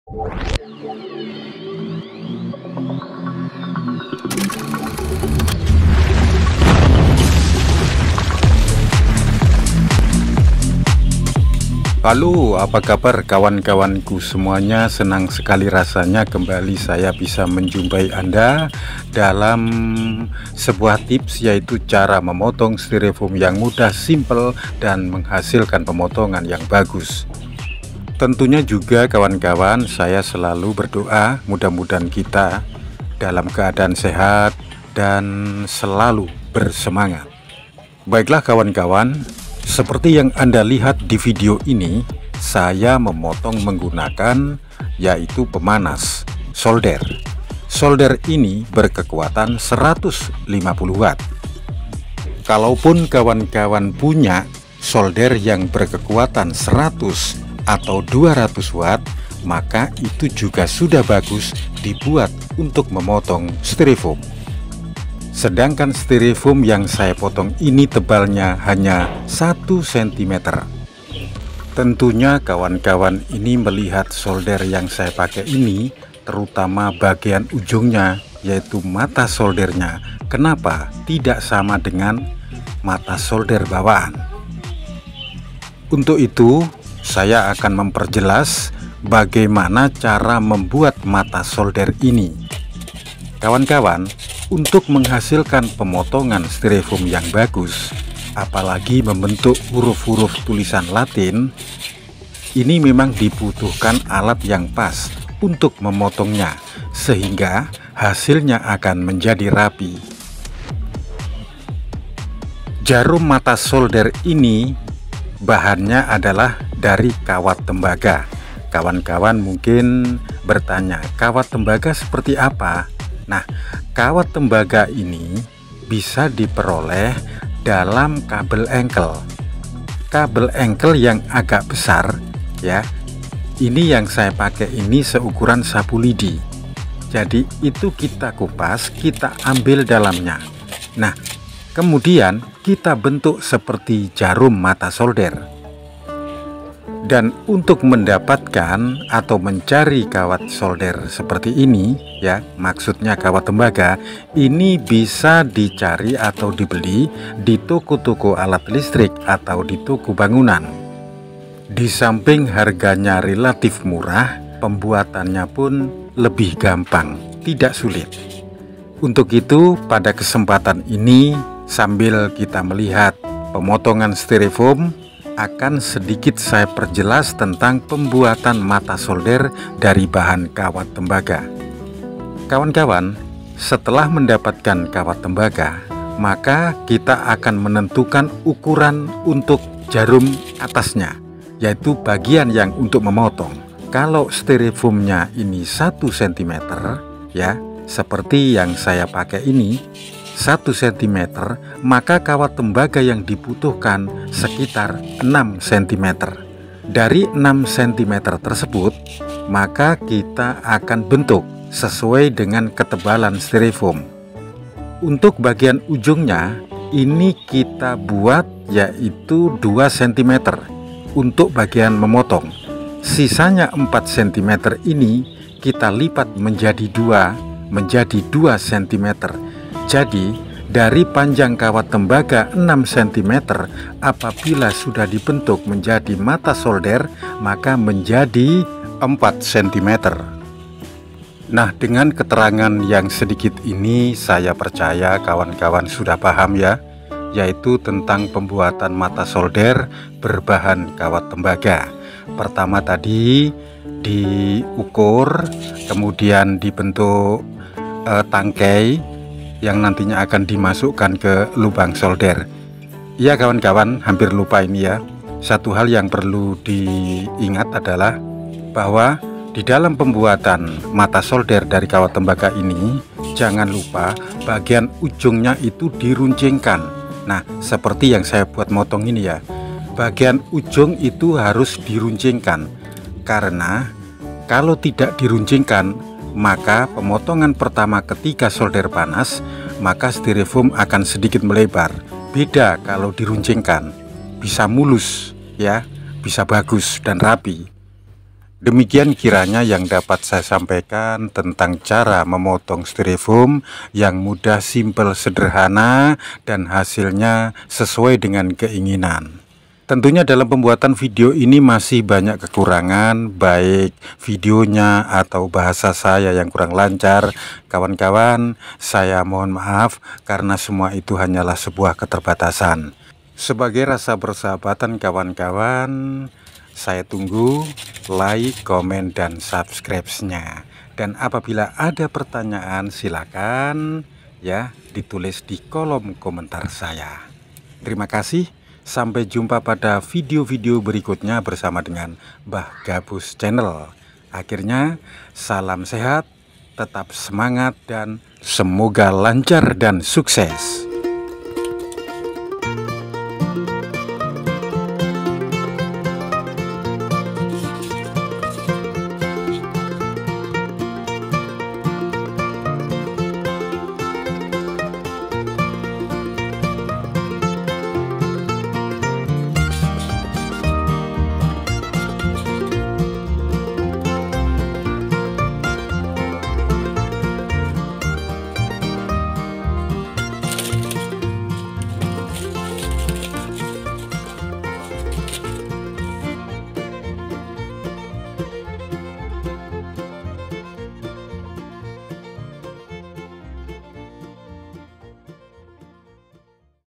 Halo, apa kabar kawan-kawanku semuanya? Senang sekali rasanya kembali saya bisa menjumpai Anda dalam sebuah tips, yaitu cara memotong styrofoam yang mudah, simple, dan menghasilkan pemotongan yang bagus. Tentunya juga kawan-kawan, saya selalu berdoa mudah-mudahan kita dalam keadaan sehat dan selalu bersemangat. Baiklah kawan-kawan, seperti yang Anda lihat di video ini, saya memotong menggunakan yaitu pemanas solder. Solder ini berkekuatan 150 watt. Kalaupun kawan-kawan punya solder yang berkekuatan 100 atau 200 watt, maka itu juga sudah bagus dibuat untuk memotong styrofoam. Sedangkan styrofoam yang saya potong ini tebalnya hanya 1 cm. Tentunya kawan-kawan ini melihat solder yang saya pakai ini, terutama bagian ujungnya, yaitu mata soldernya, kenapa tidak sama dengan mata solder bawaan. Untuk itu saya akan memperjelas bagaimana cara membuat mata solder ini. Kawan-kawan, untuk menghasilkan pemotongan styrofoam yang bagus, apalagi membentuk huruf-huruf tulisan Latin, ini memang dibutuhkan alat yang pas untuk memotongnya, sehingga hasilnya akan menjadi rapi. Jarum mata solder ini bahannya adalah dari kawat tembaga. Kawan-kawan mungkin bertanya, kawat tembaga seperti apa? Nah, kawat tembaga ini bisa diperoleh dalam kabel engkel. Kabel engkel yang agak besar ya. Ini yang saya pakai ini seukuran sapu lidi. Jadi itu kita kupas, kita ambil dalamnya. Nah, kemudian kita bentuk seperti jarum mata solder. Dan untuk mendapatkan atau mencari kawat solder seperti ini ya, maksudnya kawat tembaga, ini bisa dicari atau dibeli di toko-toko alat listrik atau di toko bangunan. Di samping harganya relatif murah, pembuatannya pun lebih gampang, tidak sulit. Untuk itu pada kesempatan ini, sambil kita melihat pemotongan styrofoam, akan sedikit saya perjelas tentang pembuatan mata solder dari bahan kawat tembaga. Kawan-kawan, setelah mendapatkan kawat tembaga, maka kita akan menentukan ukuran untuk jarum atasnya, yaitu bagian yang untuk memotong. Kalau styrofoamnya ini 1 cm ya, seperti yang saya pakai ini 1 cm, maka kawat tembaga yang dibutuhkan sekitar 6 cm. Dari 6 cm tersebut, maka kita akan bentuk sesuai dengan ketebalan styrofoam. Untuk bagian ujungnya, ini kita buat yaitu 2 cm untuk bagian memotong. Sisanya 4 cm ini kita lipat menjadi 2 cm. Jadi dari panjang kawat tembaga 6 cm, apabila sudah dibentuk menjadi mata solder, maka menjadi 4 cm. Nah, dengan keterangan yang sedikit ini, saya percaya kawan-kawan sudah paham ya, yaitu tentang pembuatan mata solder berbahan kawat tembaga. Pertama tadi diukur, kemudian dibentuk tangkai yang nantinya akan dimasukkan ke lubang solder. Ya kawan-kawan, hampir lupa ini ya. Satu hal yang perlu diingat adalah bahwa di dalam pembuatan mata solder dari kawat tembaga ini, jangan lupa bagian ujungnya itu diruncingkan. Nah, seperti yang saya buat motong ini ya, bagian ujung itu harus diruncingkan, karena kalau tidak diruncingkan, maka pemotongan pertama ketika solder panas, maka styrofoam akan sedikit melebar. Beda kalau diruncingkan, bisa mulus ya, bisa bagus dan rapi. Demikian kiranya yang dapat saya sampaikan tentang cara memotong styrofoam yang mudah, simpel, sederhana, dan hasilnya sesuai dengan keinginan. Tentunya dalam pembuatan video ini masih banyak kekurangan, baik videonya atau bahasa saya yang kurang lancar. Kawan-kawan, saya mohon maaf karena semua itu hanyalah sebuah keterbatasan. Sebagai rasa persahabatan kawan-kawan, saya tunggu like, komen, dan subscribe-nya. Dan apabila ada pertanyaan silakan ya ditulis di kolom komentar saya. Terima kasih. Sampai jumpa pada video-video berikutnya bersama dengan Mbah Gabus Channel. Akhirnya salam sehat, tetap semangat, dan semoga lancar dan sukses.